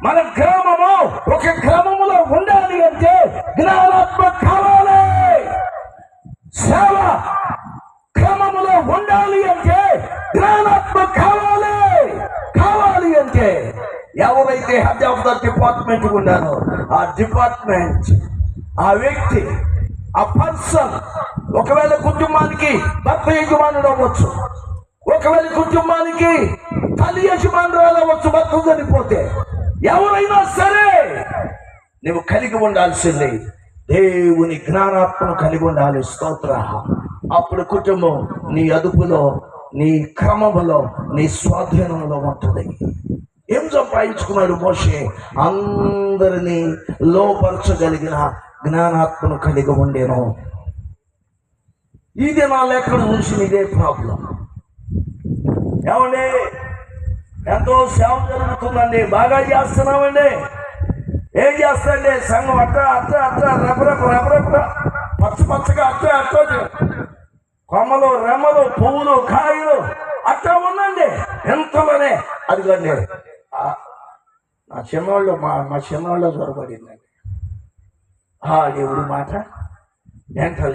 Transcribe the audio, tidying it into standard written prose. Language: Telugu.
మన గ్రామము ఒక గ్రామములో ఉండాలి అంటే జ్ఞానాత్మ కావాలి. సేవ క్రమములో ఉండాలి అంటే జ్ఞానాత్మ కావాలి. కావాలి అంటే ఎవరైతే హెడ్ ఆఫ్ ద డిపార్ట్మెంట్ ఉన్నారో ఆ డిపార్ట్మెంట్, ఆ వ్యక్తి, ఆ పర్సన్, ఒకవేళ కుటుంబానికి భర్త యజమానుడు అవ్వచ్చు, ఒకవేళ కుటుంబానికి తల్లి యజమానురాలు అవ్వచ్చు. భర్త చనిపోతే ఎవరైనా సరే నువ్వు కలిగి ఉండాల్సిందే దేవుని జ్ఞానాత్మను కలిగి ఉండాలి. స్తోత్ర. అప్పుడు కుటుంబం నీ అదుపులో, నీ క్రమములో, నీ స్వాధీనంలో ఉంటుంది. ఏం సంపాదించుకున్నాడు మోషే? అందరినీ లోపరచగలిగిన జ్ఞానాత్మను కలిగి ఉండేను. ఈ దినాలు ఎక్కడ చూసి ఇదే ప్రాబ్లం. ఏమండి, ఎంతో సేవ జరుగుతుందండి, బాగా చేస్తున్నామండి. ఏం చేస్తాండి? సంఘం రబరబ పచ్చగా కొమ్మలు, రెమ్మలు, పువ్వులు, కాయలు అట్లా ఉందండి. ఎంతలోనే అదిగోండి మా చిన్నవాళ్ళు చొరబడిందండి. దేవుడి మాట ఏంటో